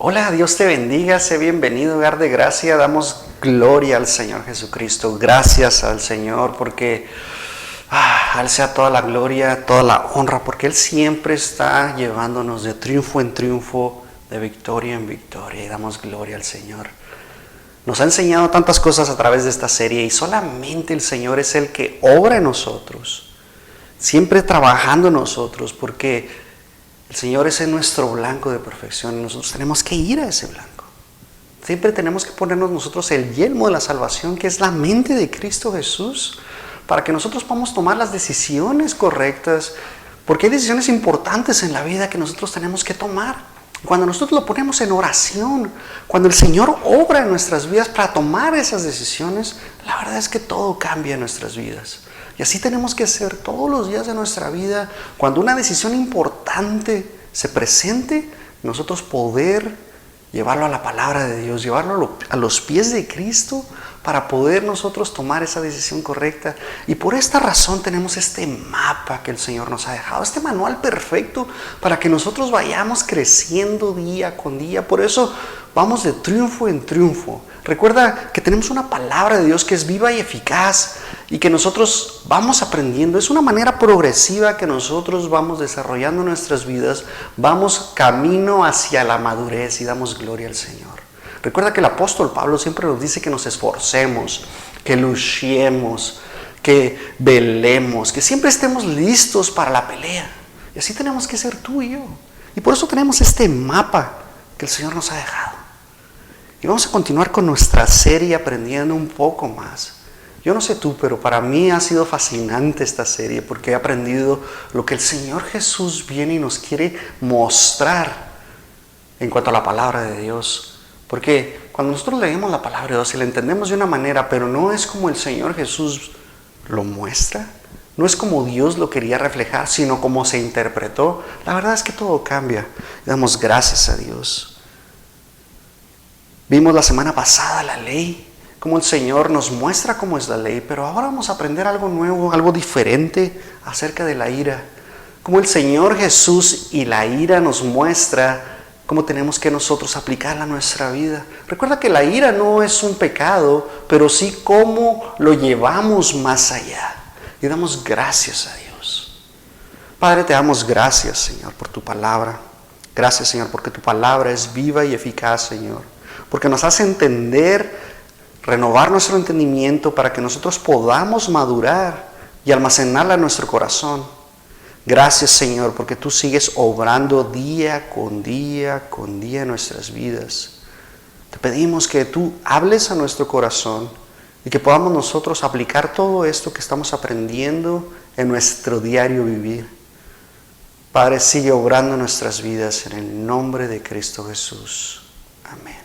Hola, Dios te bendiga, sé bienvenido, hogar de gracia. Damos gloria al Señor Jesucristo. Gracias al Señor porque a Él sea toda la gloria, toda la honra, porque Él siempre está llevándonos de triunfo en triunfo, de victoria en victoria. Y damos gloria al Señor. Nos ha enseñado tantas cosas a través de esta serie y solamente el Señor es el que obra en nosotros, siempre trabajando en nosotros, porque el Señor es nuestro blanco de perfección y nosotros tenemos que ir a ese blanco. Siempre tenemos que ponernos nosotros el yelmo de la salvación, que es la mente de Cristo Jesús, para que nosotros podamos tomar las decisiones correctas, porque hay decisiones importantes en la vida que nosotros tenemos que tomar. Cuando nosotros lo ponemos en oración, cuando el Señor obra en nuestras vidas para tomar esas decisiones, la verdad es que todo cambia en nuestras vidas. Y así tenemos que hacer todos los días de nuestra vida. Cuando una decisión importante se presente, nosotros poder llevarlo a la palabra de Dios, llevarlo a los pies de Cristo para poder nosotros tomar esa decisión correcta. Y por esta razón tenemos este mapa que el Señor nos ha dejado, este manual perfecto para que nosotros vayamos creciendo día con día. Por eso vamos de triunfo en triunfo. Recuerda que tenemos una palabra de Dios que es viva y eficaz y que nosotros vamos aprendiendo. Es una manera progresiva que nosotros vamos desarrollando nuestras vidas. Vamos camino hacia la madurez y damos gloria al Señor. Recuerda que el apóstol Pablo siempre nos dice que nos esforcemos, que luchemos, que velemos, que siempre estemos listos para la pelea. Y así tenemos que ser tú y yo. Y por eso tenemos este mapa que el Señor nos ha dejado. Y vamos a continuar con nuestra serie aprendiendo un poco más. Yo no sé tú, pero para mí ha sido fascinante esta serie porque he aprendido lo que el Señor Jesús viene y nos quiere mostrar en cuanto a la palabra de Dios. Porque cuando nosotros leemos la palabra de Dios y la entendemos de una manera, pero no es como el Señor Jesús lo muestra, no es como Dios lo quería reflejar, sino como se interpretó, la verdad es que todo cambia. Damos gracias a Dios. Vimos la semana pasada la ley, cómo el Señor nos muestra cómo es la ley, pero ahora vamos a aprender algo nuevo, algo diferente acerca de la ira. Cómo el Señor Jesús y la ira nos muestra cómo tenemos que nosotros aplicarla a nuestra vida. Recuerda que la ira no es un pecado, pero sí cómo lo llevamos más allá. Y damos gracias a Dios. Padre, te damos gracias, Señor, por tu palabra. Gracias, Señor, porque tu palabra es viva y eficaz, Señor. Porque nos hace entender, renovar nuestro entendimiento para que nosotros podamos madurar y almacenarla en nuestro corazón. Gracias, Señor, porque tú sigues obrando día con día en nuestras vidas. Te pedimos que tú hables a nuestro corazón y que podamos nosotros aplicar todo esto que estamos aprendiendo en nuestro diario vivir. Padre, sigue obrando en nuestras vidas en el nombre de Cristo Jesús. Amén.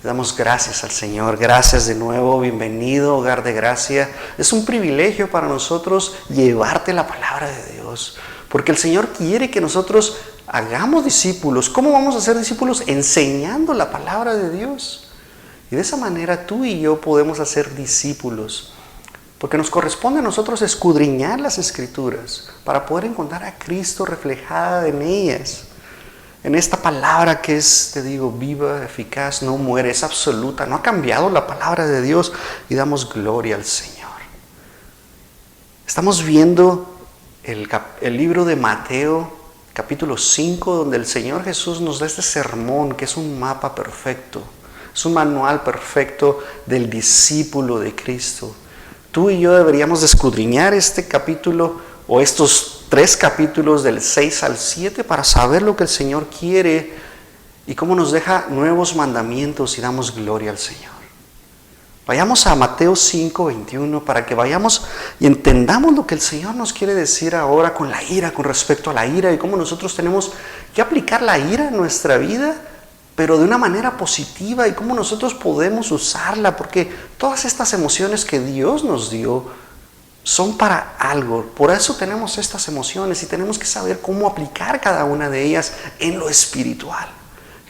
Le damos gracias al Señor. Gracias de nuevo. Bienvenido, hogar de gracia. Es un privilegio para nosotros llevarte la palabra de Dios. Porque el Señor quiere que nosotros hagamos discípulos. ¿Cómo vamos a ser discípulos? Enseñando la palabra de Dios. Y de esa manera tú y yo podemos hacer discípulos. Porque nos corresponde a nosotros escudriñar las Escrituras para poder encontrar a Cristo reflejada en ellas. En esta palabra que es, te digo, viva, eficaz, no muere, es absoluta, no ha cambiado la palabra de Dios y damos gloria al Señor. Estamos viendo el libro de Mateo, capítulo 5, donde el Señor Jesús nos da este sermón que es un mapa perfecto, es un manual perfecto del discípulo de Cristo. Tú y yo deberíamos de escudriñar este capítulo o estos 3 capítulos del 6 al 7 para saber lo que el Señor quiere y cómo nos deja nuevos mandamientos y damos gloria al Señor. Vayamos a Mateo 5, 21 para que vayamos y entendamos lo que el Señor nos quiere decir ahora con la ira, con respecto a la ira y cómo nosotros tenemos que aplicar la ira en nuestra vida, pero de una manera positiva y cómo nosotros podemos usarla, porque todas estas emociones que Dios nos dio son para algo. Por eso tenemos estas emociones y tenemos que saber cómo aplicar cada una de ellas en lo espiritual.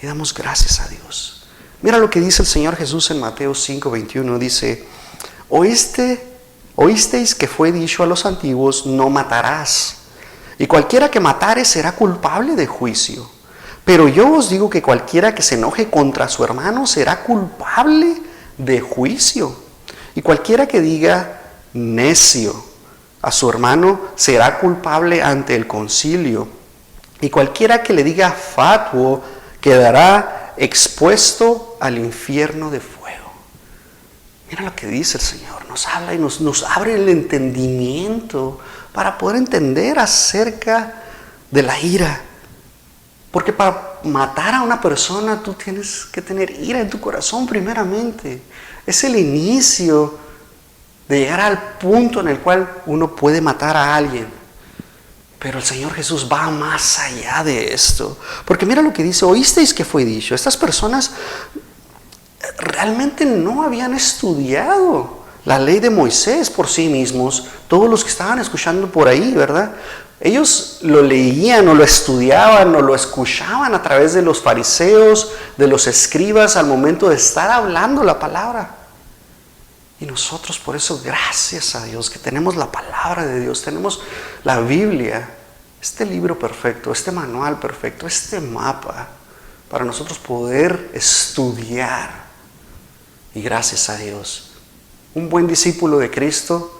Y damos gracias a Dios. Mira lo que dice el Señor Jesús en Mateo 5, 21. Dice, oísteis que fue dicho a los antiguos, no matarás. Y cualquiera que matare será culpable de juicio. Pero yo os digo que cualquiera que se enoje contra su hermano será culpable de juicio. Y cualquiera que diga necio a su hermano será culpable ante el concilio. Y cualquiera que le diga fatuo quedará expuesto al infierno de fuego. Mira lo que dice el Señor. Nos habla y nos abre el entendimiento para poder entender acerca de la ira. Porque para matar a una persona tú tienes que tener ira en tu corazón primeramente. Es el inicio de llegar al punto en el cual uno puede matar a alguien. Pero el Señor Jesús va más allá de esto. Porque mira lo que dice, oísteis que fue dicho. Estas personas realmente no habían estudiado la ley de Moisés por sí mismos. Todos los que estaban escuchando por ahí, ¿verdad? Ellos lo leían o lo estudiaban o lo escuchaban a través de los fariseos, de los escribas al momento de estar hablando la palabra. Y nosotros por eso, gracias a Dios, que tenemos la palabra de Dios, tenemos la Biblia, este libro perfecto, este manual perfecto, este mapa, para nosotros poder estudiar. Y gracias a Dios, un buen discípulo de Cristo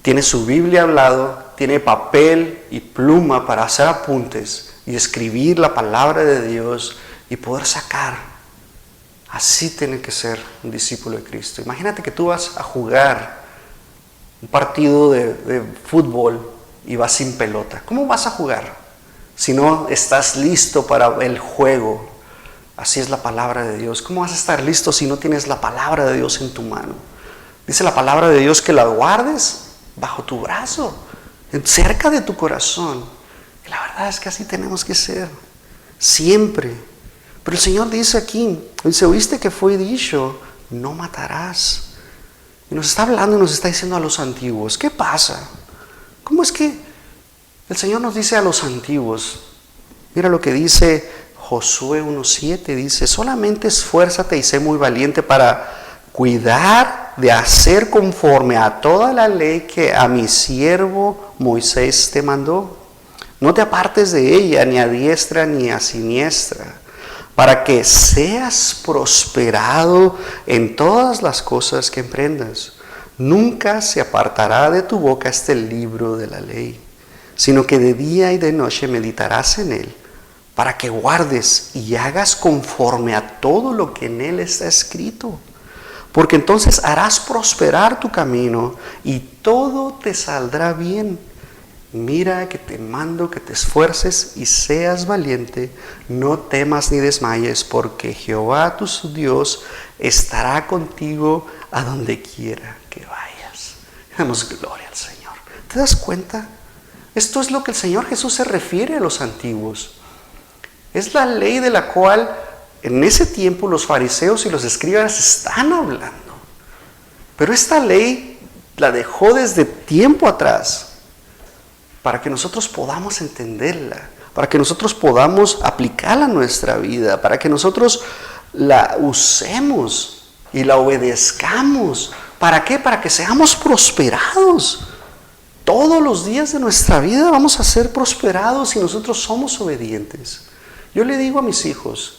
tiene su Biblia al lado, tiene papel y pluma para hacer apuntes y escribir la palabra de Dios y poder sacar. Así tiene que ser un discípulo de Cristo. Imagínate que tú vas a jugar un partido de fútbol y vas sin pelota. ¿Cómo vas a jugar si no estás listo para el juego? Así es la palabra de Dios. ¿Cómo vas a estar listo si no tienes la palabra de Dios en tu mano? Dice la palabra de Dios que la guardes bajo tu brazo, cerca de tu corazón. Y la verdad es que así tenemos que ser, siempre. Pero el Señor dice aquí, dice, oíste que fue dicho, no matarás. Y nos está hablando y nos está diciendo a los antiguos, ¿qué pasa? ¿Cómo es que el Señor nos dice a los antiguos? Mira lo que dice Josué 1:7, dice, solamente esfuérzate y sé muy valiente para cuidar de hacer conforme a toda la ley que a mi siervo Moisés te mandó. No te apartes de ella ni a diestra ni a siniestra, para que seas prosperado en todas las cosas que emprendas. Nunca se apartará de tu boca este libro de la ley, sino que de día y de noche meditarás en él, para que guardes y hagas conforme a todo lo que en él está escrito. Porque entonces harás prosperar tu camino y todo te saldrá bien. Mira que te mando que te esfuerces y seas valiente, no temas ni desmayes, porque Jehová tu Dios estará contigo a donde quiera que vayas. Damos gloria al Señor. ¿Te das cuenta? Esto es lo que el Señor Jesús se refiere a los antiguos. Es la ley de la cual en ese tiempo los fariseos y los escribas están hablando. Pero esta ley la dejó desde tiempo atrás para que nosotros podamos entenderla, para que nosotros podamos aplicarla a nuestra vida, para que nosotros la usemos y la obedezcamos. ¿Para qué? Para que seamos prosperados. Todos los días de nuestra vida vamos a ser prosperados si nosotros somos obedientes. Yo le digo a mis hijos,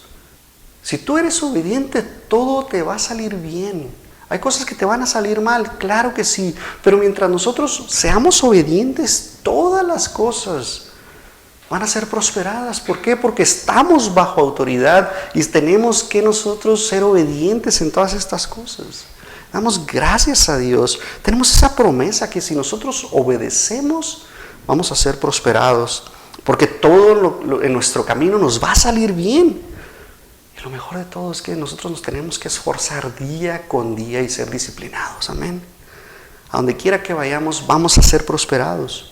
si tú eres obediente, todo te va a salir bien. Hay cosas que te van a salir mal, claro que sí, pero mientras nosotros seamos obedientes, todas las cosas van a ser prosperadas. ¿Por qué? Porque estamos bajo autoridad y tenemos que nosotros ser obedientes en todas estas cosas. Damos gracias a Dios. Tenemos esa promesa que si nosotros obedecemos, vamos a ser prosperados. Porque todo en nuestro camino nos va a salir bien. Y lo mejor de todo es que nosotros nos tenemos que esforzar día con día y ser disciplinados. Amén. A donde quiera que vayamos, vamos a ser prosperados.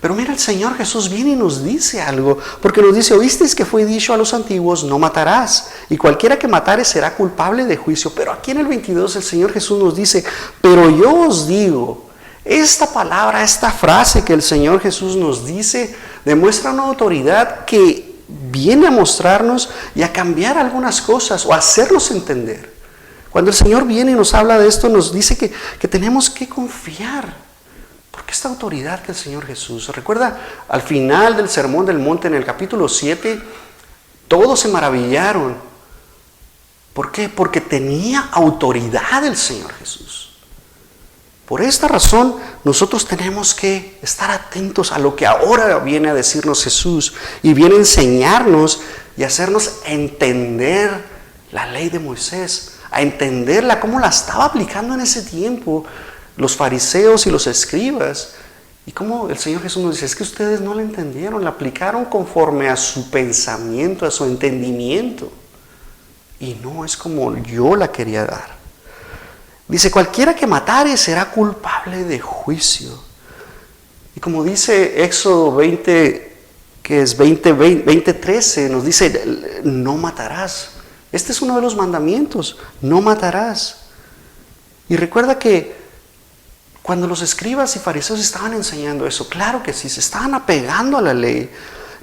Pero mira, el Señor Jesús viene y nos dice algo, porque nos dice, oísteis que fue dicho a los antiguos, no matarás, y cualquiera que matare será culpable de juicio. Pero aquí en el 22 el Señor Jesús nos dice, pero yo os digo, esta palabra, esta frase que el Señor Jesús nos dice, demuestra una autoridad que viene a mostrarnos y a cambiar algunas cosas o a hacernos entender. Cuando el Señor viene y nos habla de esto, nos dice que tenemos que confiar. Porque esta autoridad que el Señor Jesús, recuerda al final del Sermón del Monte en el capítulo 7, todos se maravillaron. ¿Por qué? Porque tenía autoridad el Señor Jesús. Por esta razón, nosotros tenemos que estar atentos a lo que ahora viene a decirnos Jesús y viene a enseñarnos y hacernos entender la ley de Moisés, a entenderla, cómo la estaba aplicando en ese tiempo los fariseos y los escribas. Y cómo el Señor Jesús nos dice, es que ustedes no la entendieron, la aplicaron conforme a su pensamiento, a su entendimiento. Y no es como yo la quería dar. Dice, cualquiera que matare será culpable de juicio. Y como dice Éxodo 20, que es 20:13, nos dice, no matarás. Este es uno de los mandamientos, no matarás. Y recuerda que cuando los escribas y fariseos estaban enseñando eso, claro que sí, se estaban apegando a la ley.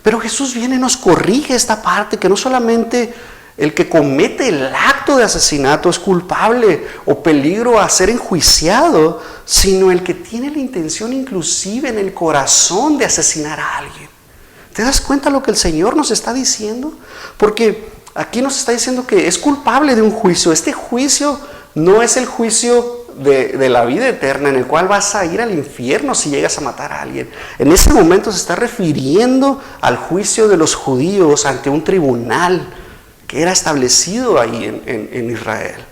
Pero Jesús viene y nos corrige esta parte, que no solamente el que comete el acto de asesinato es culpable o peligro a ser enjuiciado, sino el que tiene la intención inclusive en el corazón de asesinar a alguien. ¿Te das cuenta lo que el Señor nos está diciendo? Porque aquí nos está diciendo que es culpable de un juicio. Este juicio no es el juicio de la vida eterna, en el cual vas a ir al infierno si llegas a matar a alguien. En ese momento se está refiriendo al juicio de los judíos ante un tribunal que era establecido ahí en Israel.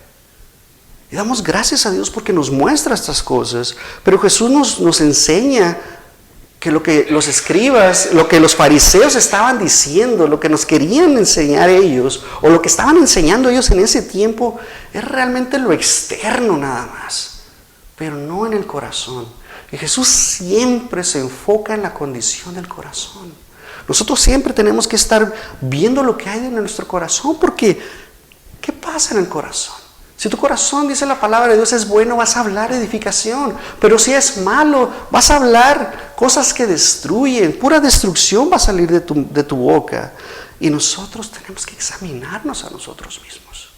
Y damos gracias a Dios porque nos muestra estas cosas. Pero Jesús nos enseña que lo que los escribas, lo que los fariseos estaban diciendo, lo que nos querían enseñar ellos, o lo que estaban enseñando ellos en ese tiempo, es realmente lo externo nada más, pero no en el corazón. Y Jesús siempre se enfoca en la condición del corazón. Nosotros siempre tenemos que estar viendo lo que hay en nuestro corazón, porque ¿qué pasa en el corazón? Si tu corazón, dice la palabra de Dios, es bueno, vas a hablar edificación, pero si es malo, vas a hablar cosas que destruyen, pura destrucción va a salir de tu boca. Y nosotros tenemos que examinarnos a nosotros mismos.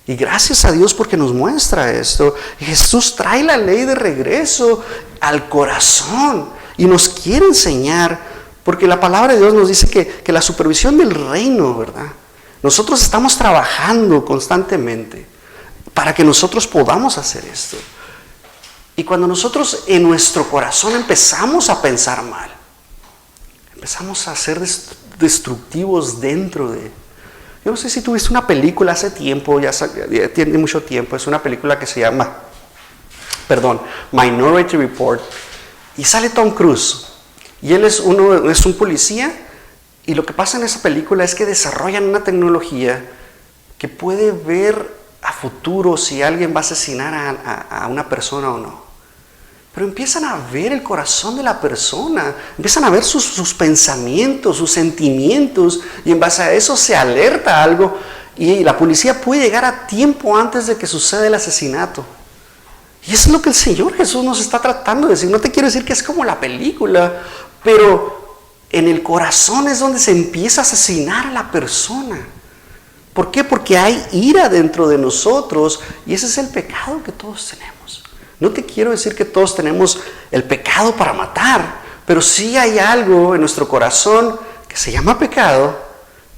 Y gracias a Dios porque nos muestra esto. Y Jesús trae la ley de regreso al corazón y nos quiere enseñar. Porque la palabra de Dios nos dice que la supervisión del reino, ¿verdad? Nosotros estamos trabajando constantemente para que nosotros podamos hacer esto. Y cuando nosotros en nuestro corazón empezamos a pensar mal, empezamos a ser destructivos dentro de... Yo no sé si tuviste una película hace tiempo, ya tiene mucho tiempo, es una película que se llama, Minority Report, y sale Tom Cruise. Y él es un policía, y lo que pasa en esa película es que desarrollan una tecnología que puede ver a futuro si alguien va a asesinar a una persona o no. Pero empiezan a ver el corazón de la persona, empiezan a ver sus pensamientos, sus sentimientos, y en base a eso se alerta algo, y la policía puede llegar a tiempo antes de que suceda el asesinato. Y eso es lo que el Señor Jesús nos está tratando de decir. No te quiero decir que es como la película, pero en el corazón es donde se empieza a asesinar a la persona. ¿Por qué? Porque hay ira dentro de nosotros, y ese es el pecado que todos tenemos. No te quiero decir que todos tenemos el pecado para matar, pero sí hay algo en nuestro corazón que se llama pecado,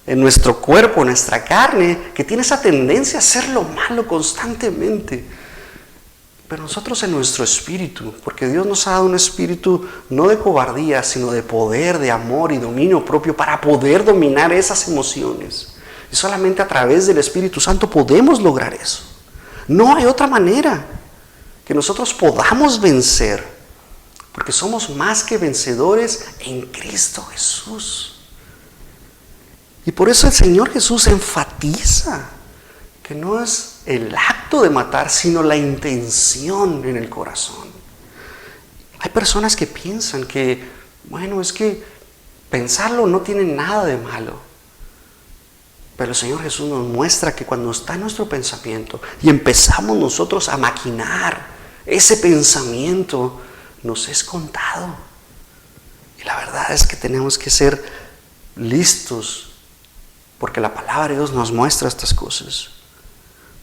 en nuestro cuerpo, en nuestra carne, que tiene esa tendencia a hacer lo malo constantemente. Pero nosotros en nuestro espíritu, porque Dios nos ha dado un espíritu no de cobardía, sino de poder, de amor y dominio propio para poder dominar esas emociones. Y solamente a través del Espíritu Santo podemos lograr eso. No hay otra manera que nosotros podamos vencer, porque somos más que vencedores en Cristo Jesús. Y por eso el Señor Jesús enfatiza que no es el acto de matar, sino la intención en el corazón. Hay personas que piensan que, bueno, es que pensarlo no tiene nada de malo. Pero el Señor Jesús nos muestra que cuando está en nuestro pensamiento y empezamos nosotros a maquinar ese pensamiento, nos es contado. Y la verdad es que tenemos que ser listos, porque la palabra de Dios nos muestra estas cosas.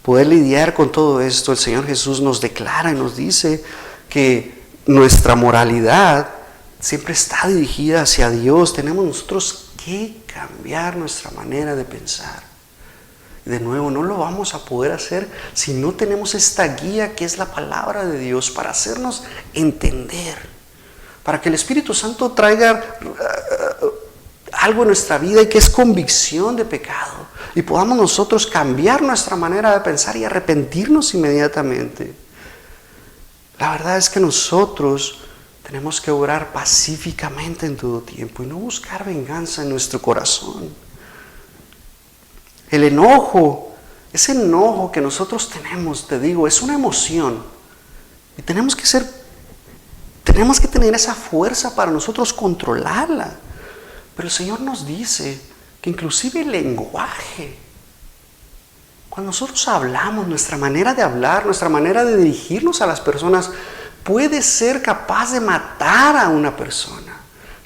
Poder lidiar con todo esto, el Señor Jesús nos declara y nos dice que nuestra moralidad siempre está dirigida hacia Dios. Tenemos nosotros que cambiar nuestra manera de pensar. De nuevo, no lo vamos a poder hacer si no tenemos esta guía que es la palabra de Dios para hacernos entender, para que el Espíritu Santo traiga algo en nuestra vida y que es convicción de pecado y podamos nosotros cambiar nuestra manera de pensar y arrepentirnos inmediatamente. La verdad es que nosotros tenemos que orar pacíficamente en todo tiempo y no buscar venganza en nuestro corazón. El enojo, ese enojo que nosotros tenemos, te digo, es una emoción. Y tenemos que tener esa fuerza para nosotros controlarla. Pero el Señor nos dice que inclusive el lenguaje, cuando nosotros hablamos, nuestra manera de hablar, nuestra manera de dirigirnos a las personas, puede ser capaz de matar a una persona.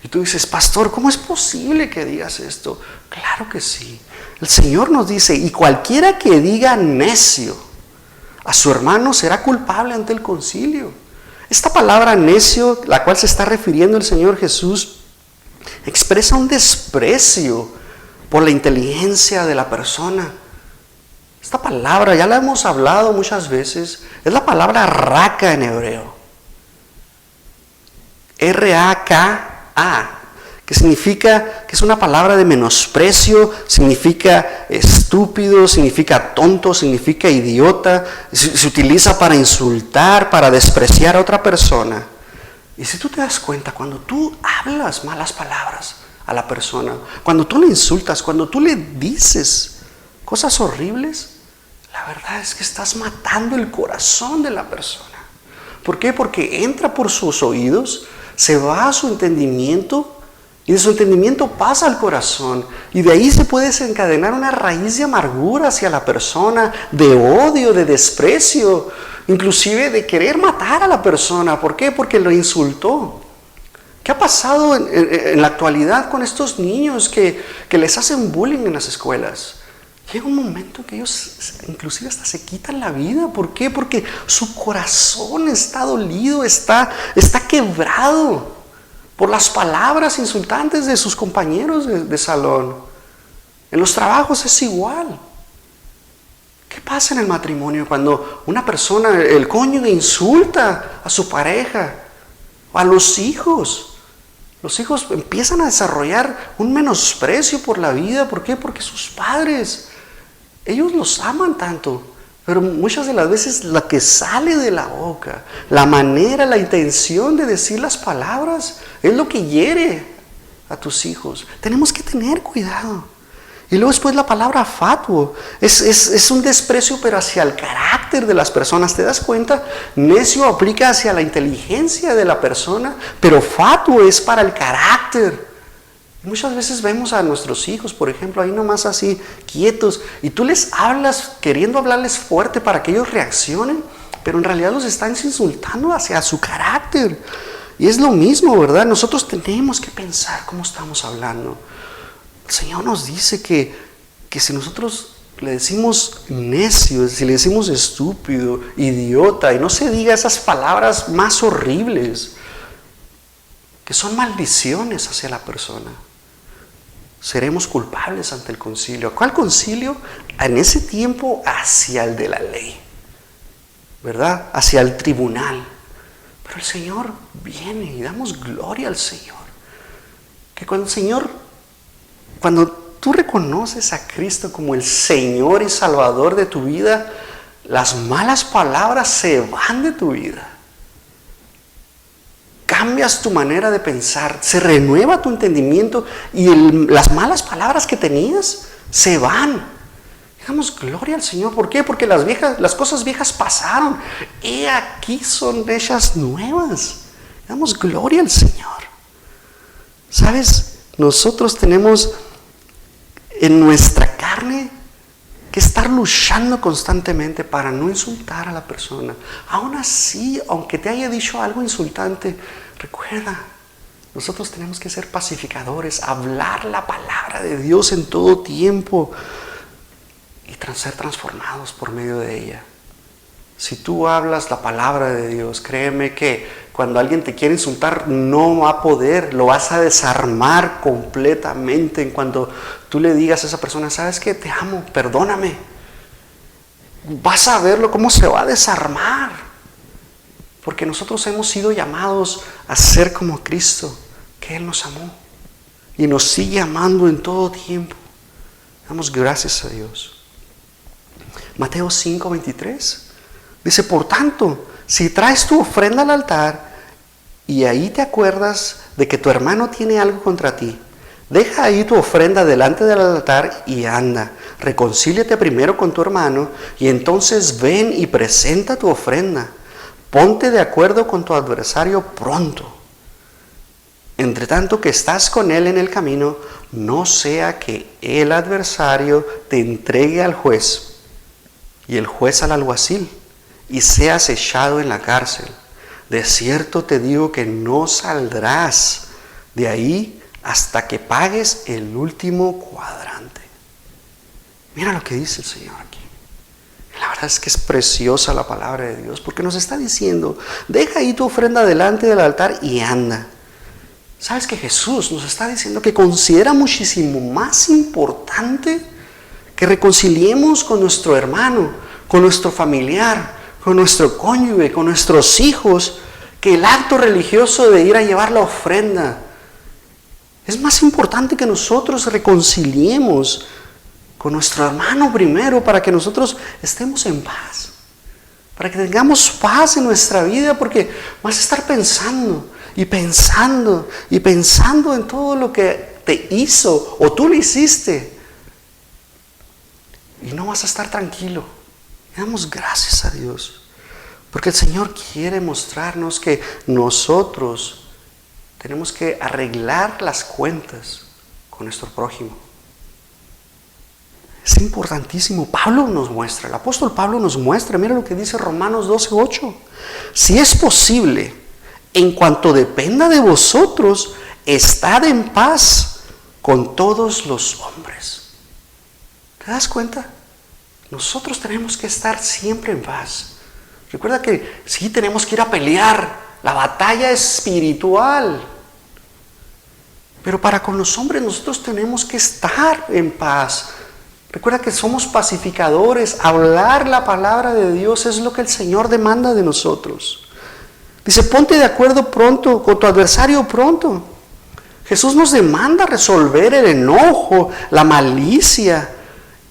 Y tú dices, pastor, ¿cómo es posible que digas esto? Claro que sí. El Señor nos dice, y cualquiera que diga necio a su hermano será culpable ante el concilio. Esta palabra necio, la cual se está refiriendo el Señor Jesús, expresa un desprecio por la inteligencia de la persona. Esta palabra, ya la hemos hablado muchas veces, es la palabra raka en hebreo. R-A-K-A, que significa, que es una palabra de menosprecio, significa estúpido, significa tonto, significa idiota, se utiliza para insultar, para despreciar a otra persona. Y si tú te das cuenta, cuando tú hablas malas palabras a la persona, cuando tú le insultas, cuando tú le dices cosas horribles, la verdad es que estás matando el corazón de la persona. ¿Por qué? Porque entra por sus oídos, se va a su entendimiento y de su entendimiento pasa al corazón. Y de ahí se puede desencadenar una raíz de amargura hacia la persona, de odio, de desprecio, inclusive de querer matar a la persona. ¿Por qué? Porque lo insultó. ¿Qué ha pasado en la actualidad con estos niños que les hacen bullying en las escuelas? Llega un momento en que ellos inclusive hasta se quitan la vida. ¿Por qué? Porque su corazón está dolido, está quebrado por las palabras insultantes de sus compañeros de salón. En los trabajos es igual. ¿Qué pasa en el matrimonio cuando una persona, el cónyuge, insulta a su pareja o a los hijos? Los hijos empiezan a desarrollar un menosprecio por la vida. ¿Por qué? Porque sus padres, ellos los aman tanto, pero muchas de las veces lo que sale de la boca, la manera, la intención de decir las palabras, es lo que hiere a tus hijos. Tenemos que tener cuidado. Y luego después la palabra fatuo, es un desprecio pero hacia el carácter de las personas. ¿Te das cuenta? Necio aplica hacia la inteligencia de la persona, pero fatuo es para el carácter. Muchas veces vemos a nuestros hijos, por ejemplo, ahí nomás así, quietos, y tú les hablas, queriendo hablarles fuerte para que ellos reaccionen, pero en realidad los están insultando hacia su carácter. Y es lo mismo, ¿verdad? Nosotros tenemos que pensar cómo estamos hablando. El Señor nos dice que si nosotros le decimos necio, si le decimos estúpido, idiota, y no se diga esas palabras más horribles, que son maldiciones hacia la persona, seremos culpables ante el concilio. ¿Cuál concilio? En ese tiempo hacia el de la ley, ¿verdad? Hacia el tribunal. Pero el Señor viene y damos gloria al Señor. Que cuando tú reconoces a Cristo como el Señor y Salvador de tu vida, las malas palabras se van de tu vida. Cambias tu manera de pensar, se renueva tu entendimiento y las malas palabras que tenías se van. Damos gloria al Señor. ¿Por qué? Porque las cosas viejas pasaron. He aquí son hechas nuevas. Damos gloria al Señor. ¿Sabes? Nosotros tenemos en nuestra carne que estar luchando constantemente para no insultar a la persona. Aún así, aunque te haya dicho algo insultante, recuerda, nosotros tenemos que ser pacificadores, hablar la palabra de Dios en todo tiempo y ser transformados por medio de ella. Si tú hablas la palabra de Dios, créeme que cuando alguien te quiere insultar, no va a poder, lo vas a desarmar completamente en cuanto tú le digas a esa persona, ¿sabes qué? Te amo, perdóname. Vas a verlo cómo se va a desarmar. Porque nosotros hemos sido llamados a ser como Cristo, que Él nos amó y nos sigue amando en todo tiempo. Damos gracias a Dios. Mateo 5:23 dice, por tanto, si traes tu ofrenda al altar y ahí te acuerdas de que tu hermano tiene algo contra ti, deja ahí tu ofrenda delante del altar y anda, reconcíliate primero con tu hermano y entonces ven y presenta tu ofrenda. Ponte de acuerdo con tu adversario pronto. Entre tanto que estás con él en el camino, no sea que el adversario te entregue al juez y el juez al alguacil y seas echado en la cárcel. De cierto te digo que no saldrás de ahí hasta que pagues el último cuadrante. Mira lo que dice el Señor aquí. La verdad es que es preciosa la palabra de Dios, porque nos está diciendo, deja ahí tu ofrenda delante del altar y anda. ¿Sabes que Jesús nos está diciendo que considera muchísimo más importante que reconciliemos con nuestro hermano, con nuestro familiar, con nuestro cónyuge, con nuestros hijos, que el acto religioso de ir a llevar la ofrenda? Es más importante que nosotros reconciliemos con nuestro hermano primero, para que nosotros estemos en paz, para que tengamos paz en nuestra vida, porque vas a estar pensando y pensando y pensando en todo lo que te hizo o tú le hiciste y no vas a estar tranquilo. Y damos gracias a Dios, porque el Señor quiere mostrarnos que nosotros tenemos que arreglar las cuentas con nuestro prójimo. Es importantísimo. Pablo nos muestra, el apóstol Pablo nos muestra, mira lo que dice Romanos 12:8. Si es posible, en cuanto dependa de vosotros, estad en paz con todos los hombres. ¿Te das cuenta? Nosotros tenemos que estar siempre en paz. Recuerda que sí tenemos que ir a pelear la batalla espiritual, pero para con los hombres nosotros tenemos que estar en paz. Recuerda que somos pacificadores. Hablar la palabra de Dios es lo que el Señor demanda de nosotros. Dice, ponte de acuerdo pronto con tu adversario pronto. Jesús nos demanda resolver el enojo, la malicia,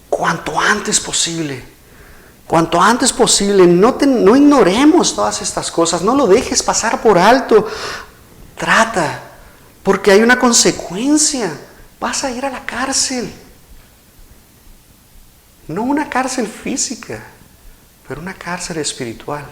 cuanto antes posible. Cuanto antes posible. No ignoremos todas estas cosas. No lo dejes pasar por alto. Trata, porque hay una consecuencia. Vas a ir a la cárcel. No una cárcel física, pero una cárcel espiritual.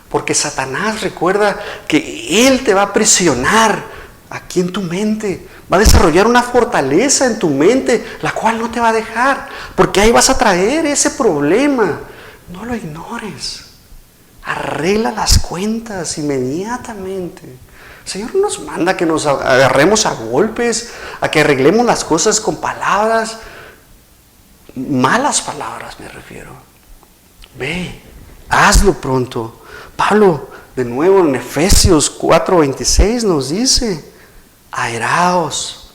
Porque Satanás, recuerda que él te va a aprisionar aquí en tu mente. Va a desarrollar una fortaleza en tu mente, la cual no te va a dejar. Porque ahí vas a traer ese problema. No lo ignores. Arregla las cuentas inmediatamente. El Señor no nos manda que nos agarremos a golpes, a que arreglemos las cosas con palabras. Malas palabras me refiero. Ve, hazlo pronto. Pablo, de nuevo en Efesios 4:26 nos dice, airaos,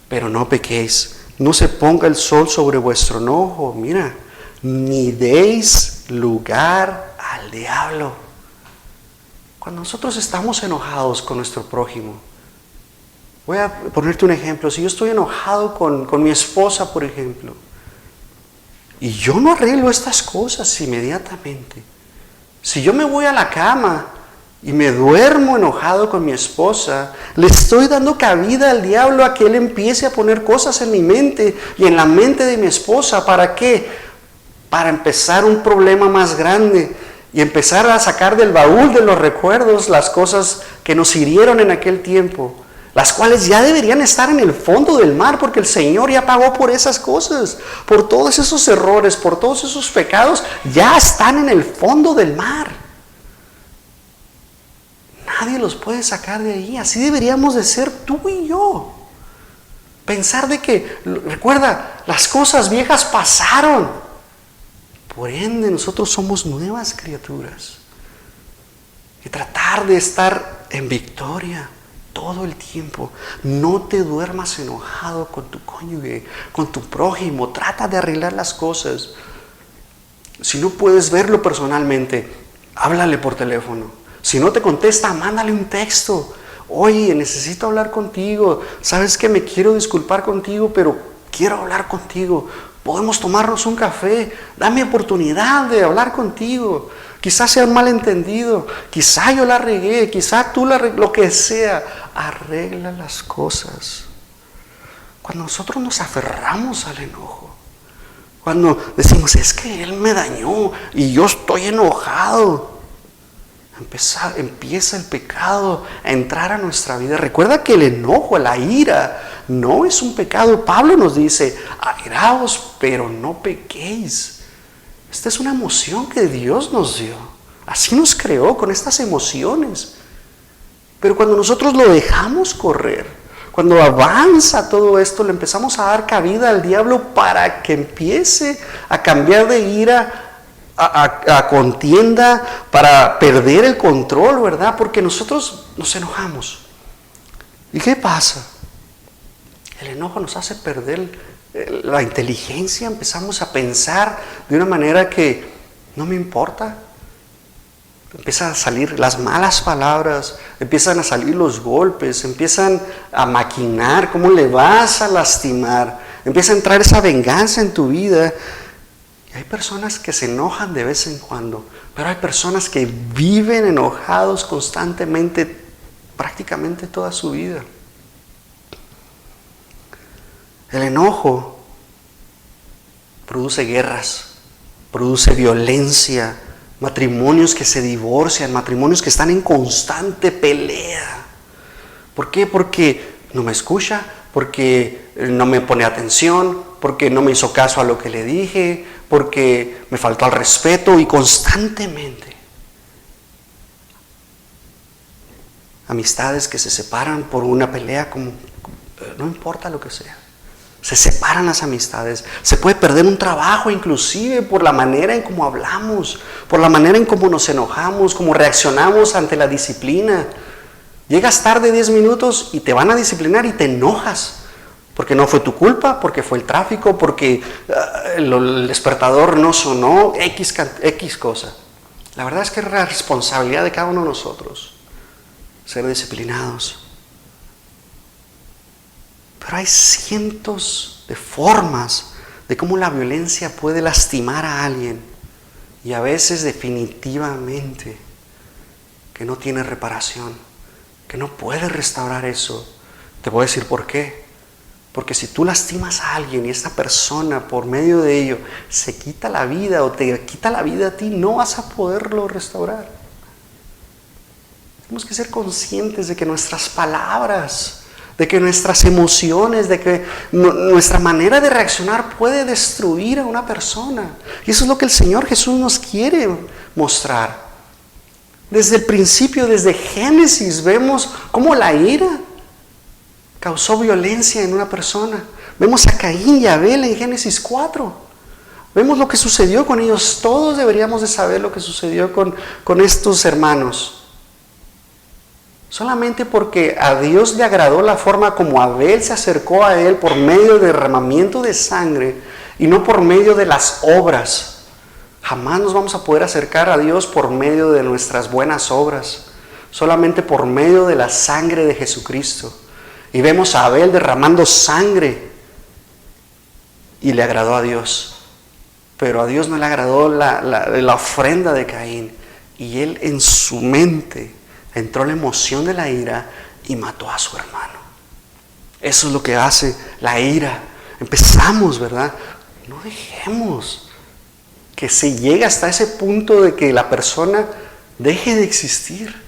pero no pequéis. No se ponga el sol sobre vuestro enojo. Mira, ni deis lugar al diablo. Cuando nosotros estamos enojados con nuestro prójimo, voy a ponerte un ejemplo. Si yo estoy enojado con mi esposa, por ejemplo, y yo no arreglo estas cosas inmediatamente, si yo me voy a la cama y me duermo enojado con mi esposa, le estoy dando cabida al diablo a que él empiece a poner cosas en mi mente y en la mente de mi esposa. ¿Para qué? Para empezar un problema más grande y empezar a sacar del baúl de los recuerdos las cosas que nos hirieron en aquel tiempo, las cuales ya deberían estar en el fondo del mar, porque el Señor ya pagó por esas cosas, por todos esos errores, por todos esos pecados, ya están en el fondo del mar. Nadie los puede sacar de ahí. Así deberíamos de ser tú y yo. Pensar de que, recuerda, las cosas viejas pasaron. Por ende, nosotros somos nuevas criaturas. Y tratar de estar en victoria todo el tiempo. No te duermas enojado con tu cónyuge, con tu prójimo. Trata de arreglar las cosas. Si no puedes verlo personalmente, háblale por teléfono. Si no te contesta, mándale un texto. Oye, necesito hablar contigo. Sabes que me quiero disculpar contigo, pero quiero hablar contigo. Podemos tomarnos un café. Dame oportunidad de hablar contigo. Quizás sea un malentendido. Quizá yo la regué. Quizá tú la regué. Lo que sea. Arregla las cosas. Cuando nosotros nos aferramos al enojo, cuando decimos, es que él me dañó y yo estoy enojado, empieza el pecado a entrar a nuestra vida. Recuerda que el enojo, la ira, no es un pecado. Pablo nos dice, airaos, pero no pequéis. Esta es una emoción que Dios nos dio. Así nos creó, con estas emociones. Pero cuando nosotros lo dejamos correr, cuando avanza todo esto, le empezamos a dar cabida al diablo para que empiece a cambiar de ira a contienda, para perder el control, ¿verdad? Porque nosotros nos enojamos. ¿Y qué pasa? El enojo nos hace perder la inteligencia. Empezamos a pensar de una manera que no me importa. Empiezan a salir las malas palabras, empiezan a salir los golpes, empiezan a maquinar cómo le vas a lastimar. Empieza a entrar esa venganza en tu vida. Y hay personas que se enojan de vez en cuando, pero hay personas que viven enojados constantemente, prácticamente toda su vida. El enojo produce guerras, produce violencia, matrimonios que se divorcian, matrimonios que están en constante pelea. ¿Por qué? Porque no me escucha, porque no me pone atención, porque no me hizo caso a lo que le dije, porque me faltó al respeto, y constantemente. Amistades que se separan por una pelea, no importa lo que sea. Se separan las amistades. Se puede perder un trabajo inclusive por la manera en cómo hablamos, por la manera en cómo nos enojamos, cómo reaccionamos ante la disciplina. Llegas tarde 10 minutos y te van a disciplinar y te enojas. Porque no fue tu culpa, porque fue el tráfico, porque el despertador no sonó, X cosa. La verdad es que es la responsabilidad de cada uno de nosotros ser disciplinados. Pero hay cientos de formas de cómo la violencia puede lastimar a alguien, y a veces definitivamente que no tiene reparación, que no puede restaurar eso. Te voy a decir por qué. Porque si tú lastimas a alguien y esta persona por medio de ello se quita la vida o te quita la vida a ti, no vas a poderlo restaurar. Tenemos que ser conscientes de que nuestras palabras, de que nuestras emociones, de que nuestra manera de reaccionar puede destruir a una persona. Y eso es lo que el Señor Jesús nos quiere mostrar. Desde el principio, desde Génesis, vemos cómo la ira causó violencia en una persona. Vemos a Caín y Abel en Génesis 4. Vemos lo que sucedió con ellos. Todos deberíamos de saber lo que sucedió con estos hermanos. Solamente porque a Dios le agradó la forma como Abel se acercó a él por medio del derramamiento de sangre y no por medio de las obras. Jamás nos vamos a poder acercar a Dios por medio de nuestras buenas obras. Solamente por medio de la sangre de Jesucristo. Y vemos a Abel derramando sangre y le agradó a Dios. Pero a Dios no le agradó la ofrenda de Caín. Y él en su mente entró la emoción de la ira y mató a su hermano. Eso es lo que hace la ira. Empezamos, ¿verdad? No dejemos que se llegue hasta ese punto de que la persona deje de existir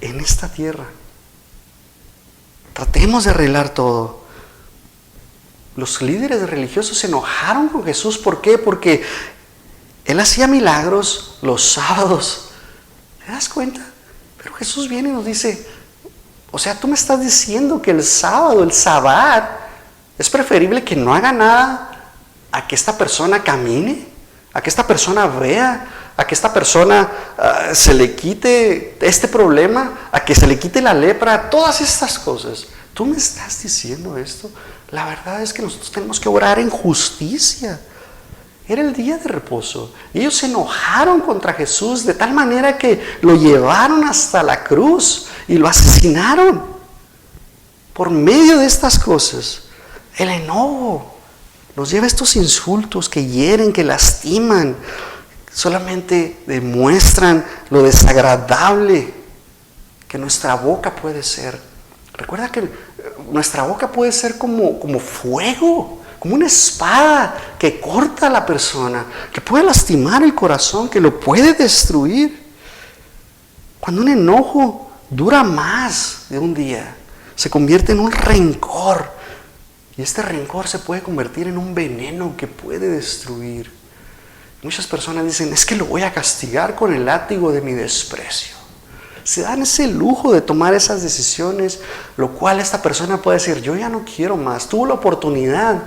en esta tierra. Tratemos de arreglar todo. Los líderes religiosos se enojaron con Jesús. ¿Por qué? Porque Él hacía milagros los sábados. ¿Te das cuenta? Pero Jesús viene y nos dice, o sea, tú me estás diciendo que el sábado, el sabbat, es preferible que no haga nada a que esta persona camine, a que esta persona vea, a que esta persona se le quite este problema, a que se le quite la lepra, todas estas cosas. ¿Tú me estás diciendo esto? La verdad es que nosotros tenemos que orar en justicia. Era el día de reposo. Ellos se enojaron contra Jesús de tal manera que lo llevaron hasta la cruz y lo asesinaron. Por medio de estas cosas, el enojo nos lleva a estos insultos que hieren, que lastiman, solamente demuestran lo desagradable que nuestra boca puede ser. Recuerda que nuestra boca puede ser como fuego, como una espada que corta a la persona, que puede lastimar el corazón, que lo puede destruir. Cuando un enojo dura más de un día, se convierte en un rencor. Y este rencor se puede convertir en un veneno que puede destruir. Muchas personas dicen, es que lo voy a castigar con el látigo de mi desprecio. Se dan ese lujo de tomar esas decisiones, lo cual esta persona puede decir, yo ya no quiero más. Tuvo la oportunidad.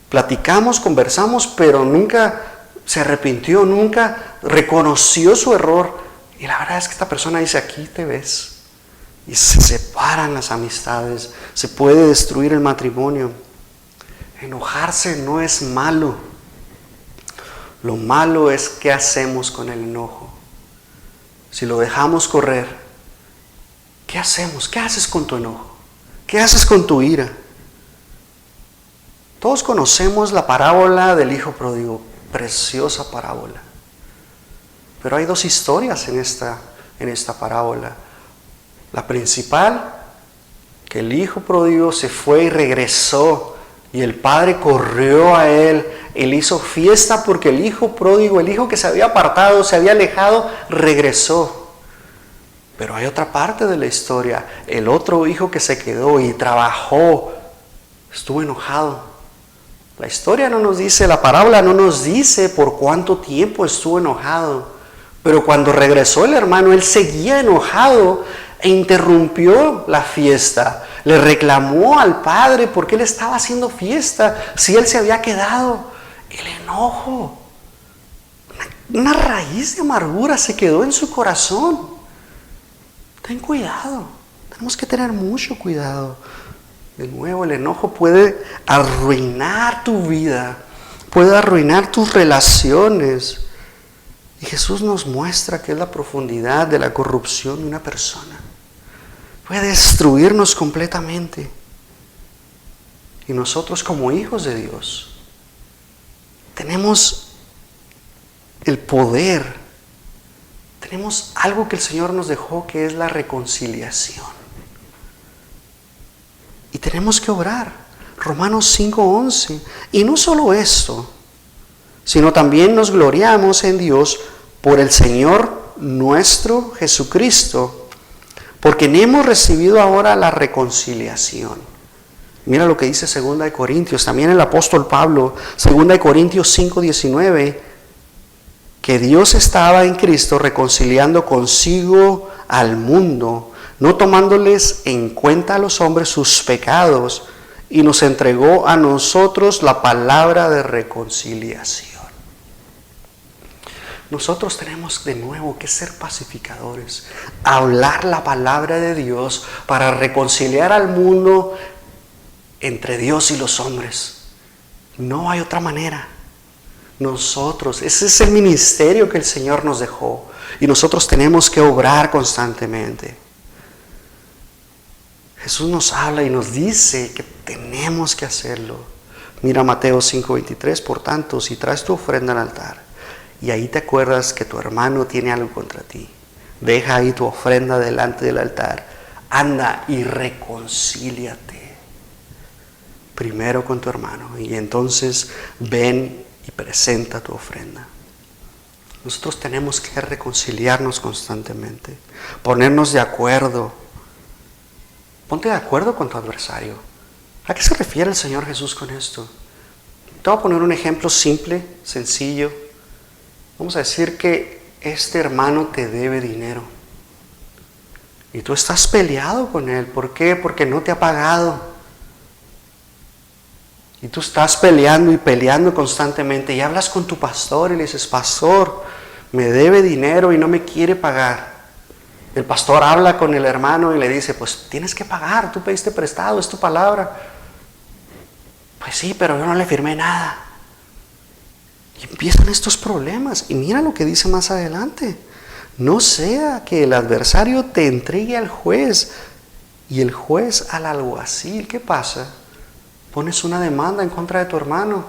Platicamos, conversamos, pero nunca se arrepintió, nunca reconoció su error. Y la verdad es que esta persona dice, aquí te ves. Y se separan las amistades, se puede destruir el matrimonio. Enojarse no es malo. Lo malo es qué hacemos con el enojo. Si lo dejamos correr, ¿qué hacemos? ¿Qué haces con tu enojo? ¿Qué haces con tu ira? Todos conocemos la parábola del hijo pródigo, preciosa parábola. Pero hay dos historias en esta parábola. La principal, que el hijo pródigo se fue y regresó, y el padre corrió a él, él hizo fiesta porque el hijo pródigo, el hijo que se había apartado, se había alejado, regresó. Pero hay otra parte de la historia, el otro hijo que se quedó y trabajó, estuvo enojado. La historia no nos dice, la parábola no nos dice por cuánto tiempo estuvo enojado, pero cuando regresó el hermano, él seguía enojado e interrumpió la fiesta. Le reclamó al padre porque él estaba haciendo fiesta si él se había quedado. El enojo, una raíz de amargura se quedó en su corazón. Ten cuidado, tenemos que tener mucho cuidado. De nuevo, el enojo puede arruinar tu vida, puede arruinar tus relaciones. Y Jesús nos muestra que es la profundidad de la corrupción de una persona. Puede destruirnos completamente. Y nosotros como hijos de Dios tenemos el poder, tenemos algo que el Señor nos dejó, que es la reconciliación. Y tenemos que obrar. Romanos 5:11. Y no solo esto, sino también nos gloriamos en Dios por el Señor nuestro Jesucristo, porque hemos recibido ahora la reconciliación. Mira lo que dice 2 Corintios, también el apóstol Pablo, 2 Corintios 5:19, que Dios estaba en Cristo reconciliando consigo al mundo, no tomándoles en cuenta a los hombres sus pecados, y nos entregó a nosotros la palabra de reconciliación. Nosotros tenemos de nuevo que ser pacificadores, hablar la palabra de Dios para reconciliar al mundo entre Dios y los hombres. No hay otra manera. Nosotros, ese es el ministerio que el Señor nos dejó, y nosotros tenemos que obrar constantemente. Jesús nos habla y nos dice que tenemos que hacerlo. Mira Mateo 5:23, por tanto, si traes tu ofrenda al altar y ahí te acuerdas que tu hermano tiene algo contra ti, deja ahí tu ofrenda delante del altar, anda y reconcíliate primero con tu hermano y entonces ven y presenta tu ofrenda. Nosotros tenemos que reconciliarnos constantemente, ponernos de acuerdo. Ponte de acuerdo con tu adversario. ¿A qué se refiere el Señor Jesús con esto? Te voy a poner un ejemplo simple, sencillo. Vamos a decir que este hermano te debe dinero y tú estás peleado con él. ¿Por qué? Porque no te ha pagado. Y tú estás peleando y peleando constantemente y hablas con tu pastor y le dices, pastor, me debe dinero y no me quiere pagar. El pastor habla con el hermano y le dice, pues tienes que pagar, tú pediste prestado, es tu palabra. Pues sí, pero yo no le firmé nada. Y empiezan estos problemas. Y mira lo que dice más adelante. No sea que el adversario te entregue al juez y el juez al alguacil. ¿Qué pasa? Pones una demanda en contra de tu hermano.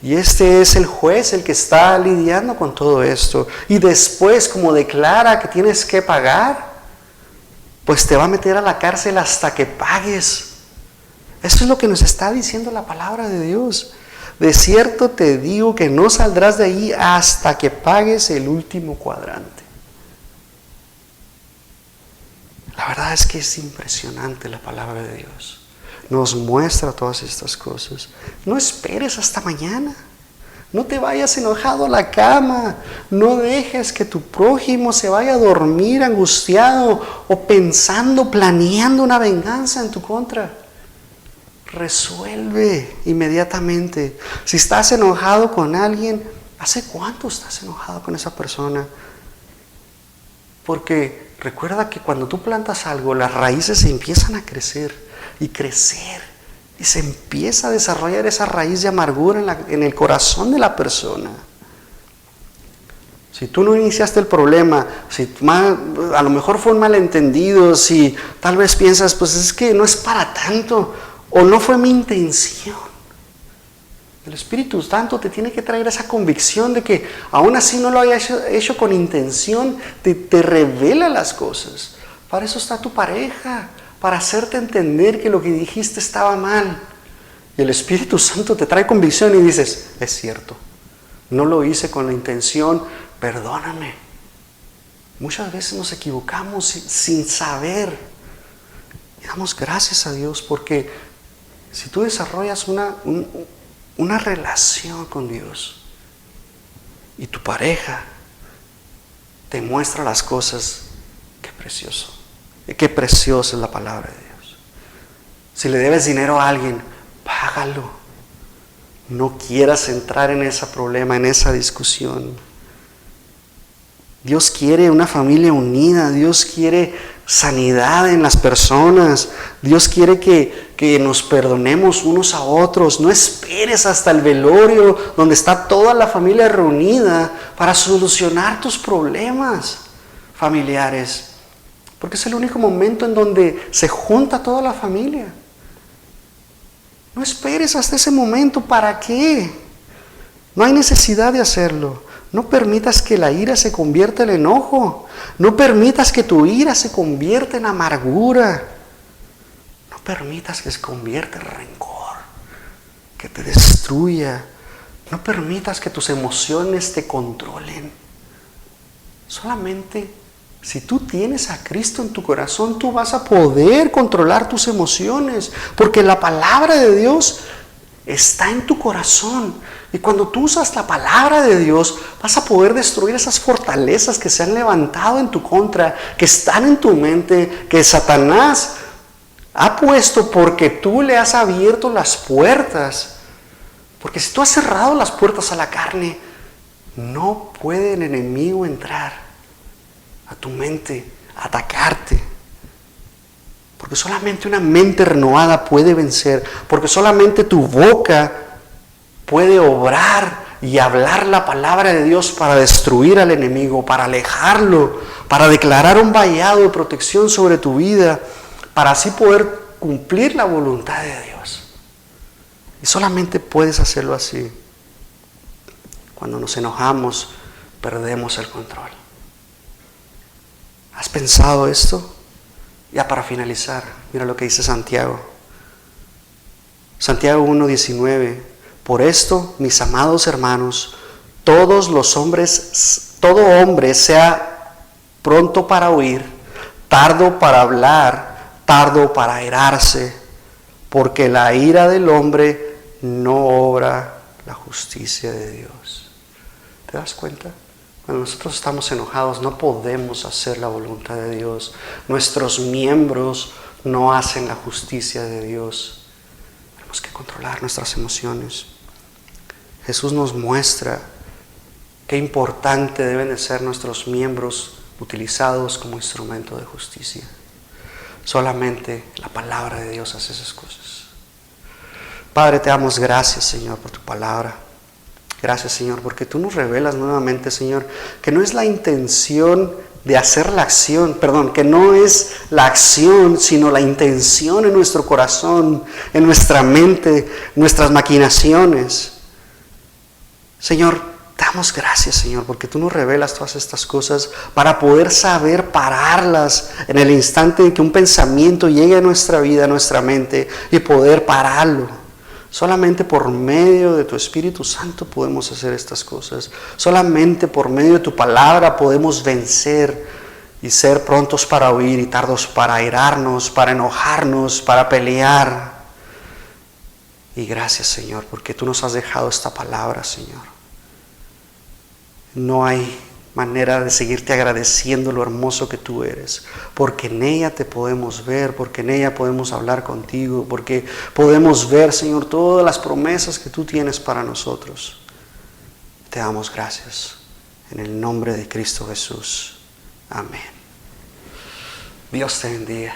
Y este es el juez el que está lidiando con todo esto. Y después, como declara que tienes que pagar, pues te va a meter a la cárcel hasta que pagues. Eso es lo que nos está diciendo la palabra de Dios. De cierto te digo que no saldrás de ahí hasta que pagues el último cuadrante. La verdad es que es impresionante la palabra de Dios. Nos muestra todas estas cosas. No esperes hasta mañana. No te vayas enojado a la cama. No dejes que tu prójimo se vaya a dormir angustiado o pensando, planeando una venganza en tu contra. Resuelve inmediatamente. Si estás enojado con alguien, ¿hace cuánto estás enojado con esa persona? Porque recuerda que cuando tú plantas algo, las raíces se empiezan a crecer y crecer. Y se empieza a desarrollar esa raíz de amargura en el corazón de la persona. Si tú no iniciaste el problema, si a lo mejor fue un malentendido, si tal vez piensas, pues es que no es para tanto, o no fue mi intención. El Espíritu Santo te tiene que traer esa convicción de que aún así no lo hayas hecho con intención, te revela las cosas. Para eso está tu pareja, para hacerte entender que lo que dijiste estaba mal. Y el Espíritu Santo te trae convicción y dices, es cierto, no lo hice con la intención, perdóname. Muchas veces nos equivocamos sin saber. Y damos gracias a Dios porque si tú desarrollas una relación con Dios y tu pareja te muestra las cosas, qué precioso. Qué preciosa es la palabra de Dios. Si le debes dinero a alguien, págalo. No quieras entrar en ese problema, en esa discusión. Dios quiere una familia unida. Dios quiere sanidad en las personas. Dios quiere que nos perdonemos unos a otros. No esperes hasta el velorio donde está toda la familia reunida para solucionar tus problemas familiares. Porque es el único momento en donde se junta toda la familia. No esperes hasta ese momento. ¿Para qué? No hay necesidad de hacerlo. No permitas que la ira se convierta en enojo. No permitas que tu ira se convierta en amargura. No permitas que se convierta en rencor, que te destruya. No permitas que tus emociones te controlen. Solamente si tú tienes a Cristo en tu corazón, tú vas a poder controlar tus emociones, porque la palabra de Dios está en tu corazón. Y cuando tú usas la palabra de Dios, vas a poder destruir esas fortalezas que se han levantado en tu contra, que están en tu mente, que Satanás ha puesto porque tú le has abierto las puertas. Porque si tú has cerrado las puertas a la carne, no puede el enemigo entrar a tu mente, a atacarte. Porque solamente una mente renovada puede vencer. Porque solamente tu boca puede obrar y hablar la palabra de Dios para destruir al enemigo, para alejarlo, para declarar un vallado de protección sobre tu vida, para así poder cumplir la voluntad de Dios. Y solamente puedes hacerlo así. Cuando nos enojamos, perdemos el control. ¿Has pensado esto? Ya para finalizar, mira lo que dice Santiago. Santiago 1:19. Por esto, mis amados hermanos, todo hombre sea pronto para oír, tardo para hablar, tardo para airarse, porque la ira del hombre no obra la justicia de Dios. ¿Te das cuenta? Cuando nosotros estamos enojados no podemos hacer la voluntad de Dios. Nuestros miembros no hacen la justicia de Dios. Tenemos que controlar nuestras emociones. Jesús nos muestra Qué importante deben de ser nuestros miembros utilizados como instrumento de justicia. Solamente la palabra de Dios hace esas cosas. Padre, te damos gracias, Señor, por tu palabra. Gracias, Señor, porque tú nos revelas nuevamente, Señor, que no es la intención de hacer la acción, que no es la acción, sino la intención en nuestro corazón, en nuestra mente, nuestras maquinaciones. Señor, te damos gracias, Señor, porque tú nos revelas todas estas cosas para poder saber pararlas en el instante en que un pensamiento llegue a nuestra vida, a nuestra mente, y poder pararlo. Solamente por medio de tu Espíritu Santo podemos hacer estas cosas. Solamente por medio de tu palabra podemos vencer y ser prontos para oír y tardos para airarnos, para enojarnos, para pelear. Y gracias, Señor, porque tú nos has dejado esta palabra, Señor. No hay manera de seguirte agradeciendo lo hermoso que tú eres, porque en ella te podemos ver, porque en ella podemos hablar contigo, porque podemos ver, Señor, todas las promesas que tú tienes para nosotros. Te damos gracias en el nombre de Cristo Jesús. Amén. Dios te bendiga.